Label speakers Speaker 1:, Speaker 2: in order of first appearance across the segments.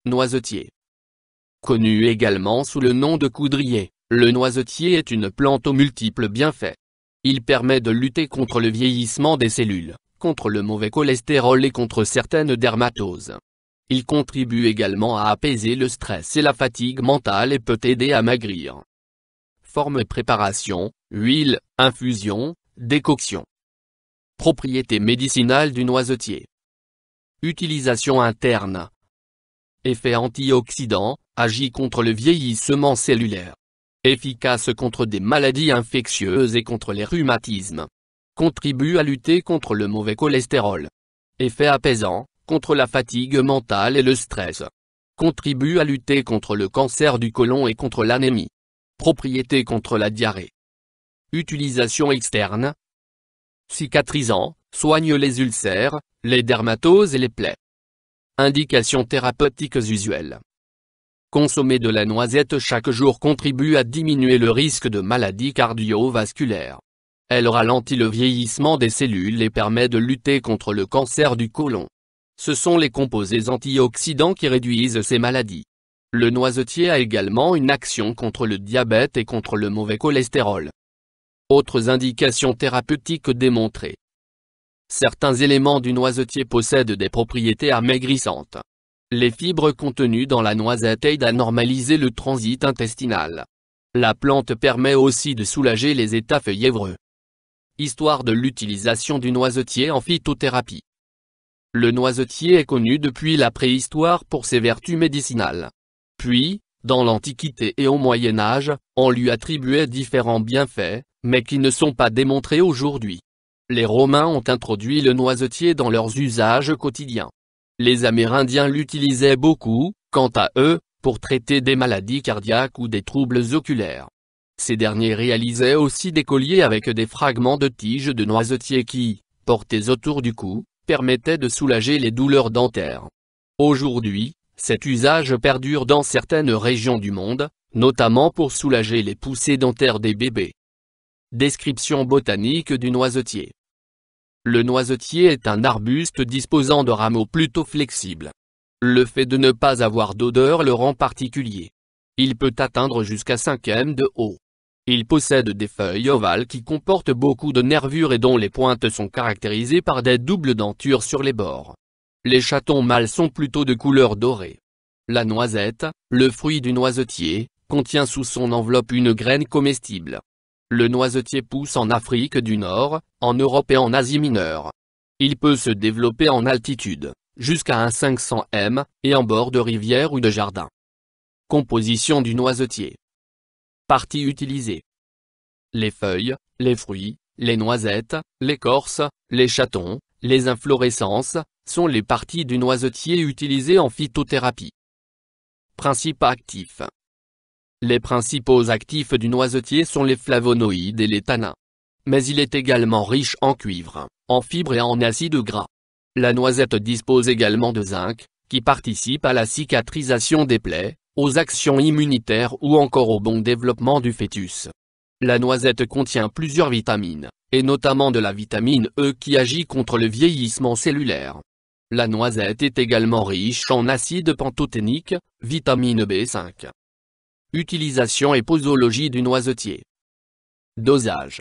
Speaker 1: Noisetier. Connu également sous le nom de coudrier, le noisetier est une plante aux multiples bienfaits. Il permet de lutter contre le vieillissement des cellules, contre le mauvais cholestérol et contre certaines dermatoses. Il contribue également à apaiser le stress et la fatigue mentale et peut aider à maigrir. Forme et préparation, huile, infusion, décoction. Propriétés médicinales du noisetier. Utilisation interne. Effet antioxydant, agit contre le vieillissement cellulaire. Efficace contre des maladies infectieuses et contre les rhumatismes. Contribue à lutter contre le mauvais cholestérol. Effet apaisant, contre la fatigue mentale et le stress. Contribue à lutter contre le cancer du côlon et contre l'anémie. Propriétés contre la diarrhée. Utilisation externe. Cicatrisant, soigne les ulcères, les dermatoses et les plaies. Indications thérapeutiques usuelles. Consommer de la noisette chaque jour contribue à diminuer le risque de maladies cardiovasculaires. Elle ralentit le vieillissement des cellules et permet de lutter contre le cancer du côlon. Ce sont les composés antioxydants qui réduisent ces maladies. Le noisetier a également une action contre le diabète et contre le mauvais cholestérol. Autres indications thérapeutiques démontrées. Certains éléments du noisetier possèdent des propriétés amaigrissantes. Les fibres contenues dans la noisette aident à normaliser le transit intestinal. La plante permet aussi de soulager les états fiévreux. Histoire de l'utilisation du noisetier en phytothérapie. Le noisetier est connu depuis la préhistoire pour ses vertus médicinales. Puis, dans l'Antiquité et au Moyen Âge, on lui attribuait différents bienfaits, mais qui ne sont pas démontrés aujourd'hui. Les Romains ont introduit le noisetier dans leurs usages quotidiens. Les Amérindiens l'utilisaient beaucoup, quant à eux, pour traiter des maladies cardiaques ou des troubles oculaires. Ces derniers réalisaient aussi des colliers avec des fragments de tiges de noisetier qui, portés autour du cou, permettaient de soulager les douleurs dentaires. Aujourd'hui, cet usage perdure dans certaines régions du monde, notamment pour soulager les poussées dentaires des bébés. Description botanique du noisetier. Le noisetier est un arbuste disposant de rameaux plutôt flexibles. Le fait de ne pas avoir d'odeur le rend particulier. Il peut atteindre jusqu'à 5 m de haut. Il possède des feuilles ovales qui comportent beaucoup de nervures et dont les pointes sont caractérisées par des doubles dentures sur les bords. Les chatons mâles sont plutôt de couleur dorée. La noisette, le fruit du noisetier, contient sous son enveloppe une graine comestible. Le noisetier pousse en Afrique du Nord, en Europe et en Asie mineure. Il peut se développer en altitude, jusqu'à un 500 m, et en bord de rivière ou de jardin. Composition du noisetier. Parties utilisées. Les feuilles, les fruits, les noisettes, l'écorce, les chatons, les inflorescences, sont les parties du noisetier utilisées en phytothérapie. Principes actifs. Les principaux actifs du noisetier sont les flavonoïdes et les tanins. Mais il est également riche en cuivre, en fibres et en acides gras. La noisette dispose également de zinc, qui participe à la cicatrisation des plaies, aux actions immunitaires ou encore au bon développement du fœtus. La noisette contient plusieurs vitamines, et notamment de la vitamine E qui agit contre le vieillissement cellulaire. La noisette est également riche en acide pantothénique, vitamine B5. Utilisation et posologie du noisetier. Dosage.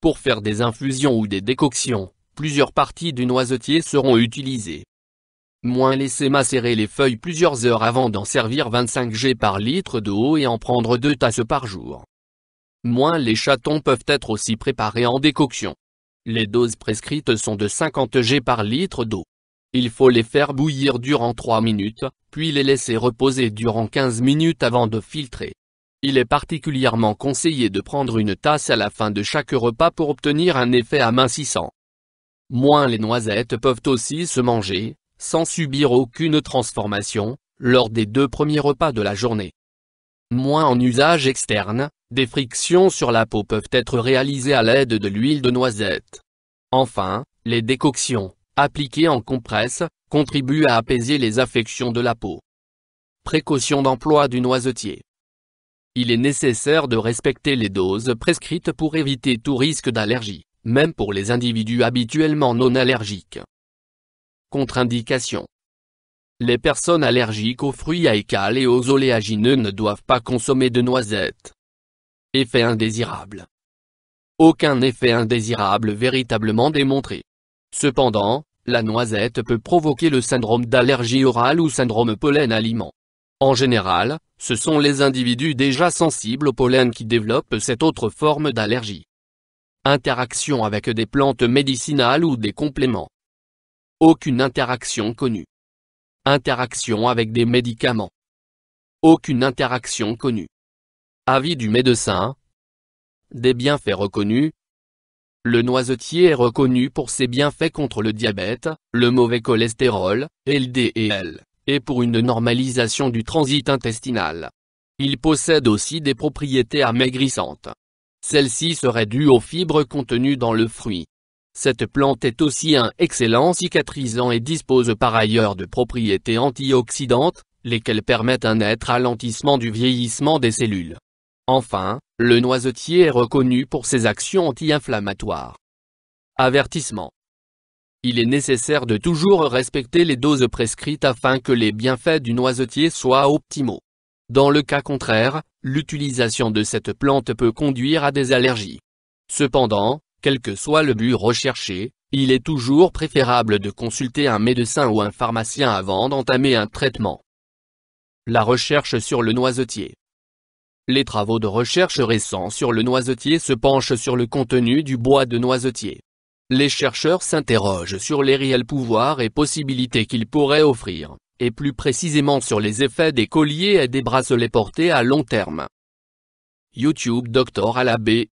Speaker 1: Pour faire des infusions ou des décoctions, plusieurs parties du noisetier seront utilisées. Moins laisser macérer les feuilles plusieurs heures avant d'en servir 25 g par litre d'eau et en prendre 2 tasses par jour. Moins les chatons peuvent être aussi préparés en décoction. Les doses prescrites sont de 50 g par litre d'eau. Il faut les faire bouillir durant 3 minutes, puis les laisser reposer durant 15 minutes avant de filtrer. Il est particulièrement conseillé de prendre une tasse à la fin de chaque repas pour obtenir un effet amincissant. Moins les noisettes peuvent aussi se manger, sans subir aucune transformation, lors des 2 premiers repas de la journée. Moins en usage externe, des frictions sur la peau peuvent être réalisées à l'aide de l'huile de noisette. Enfin, les décoctions, appliquées en compresse, contribuent à apaiser les affections de la peau. Précaution d'emploi du noisetier. Il est nécessaire de respecter les doses prescrites pour éviter tout risque d'allergie, même pour les individus habituellement non allergiques. Contre-indications. Les personnes allergiques aux fruits à écales et aux oléagineux ne doivent pas consommer de noisettes. Effet indésirable. Aucun effet indésirable véritablement démontré. Cependant, la noisette peut provoquer le syndrome d'allergie orale ou syndrome pollen-aliment. En général, ce sont les individus déjà sensibles au pollen qui développent cette autre forme d'allergie. Interaction avec des plantes médicinales ou des compléments. Aucune interaction connue. Interaction avec des médicaments. Aucune interaction connue. Avis du médecin. Des bienfaits reconnus. Le noisetier est reconnu pour ses bienfaits contre le diabète, le mauvais cholestérol, LDL, et pour une normalisation du transit intestinal. Il possède aussi des propriétés amaigrissantes. Celles-ci seraient dues aux fibres contenues dans le fruit. Cette plante est aussi un excellent cicatrisant et dispose par ailleurs de propriétés antioxydantes, lesquelles permettent un net ralentissement du vieillissement des cellules. Enfin, le noisetier est reconnu pour ses actions anti-inflammatoires. Avertissement. Il est nécessaire de toujours respecter les doses prescrites afin que les bienfaits du noisetier soient optimaux. Dans le cas contraire, l'utilisation de cette plante peut conduire à des allergies. Cependant, quel que soit le but recherché, il est toujours préférable de consulter un médecin ou un pharmacien avant d'entamer un traitement. La recherche sur le noisetier. Les travaux de recherche récents sur le noisetier se penchent sur le contenu du bois de noisetier. Les chercheurs s'interrogent sur les réels pouvoirs et possibilités qu'il pourrait offrir, et plus précisément sur les effets des colliers et des bracelets portés à long terme. YouTube Dr Alabé.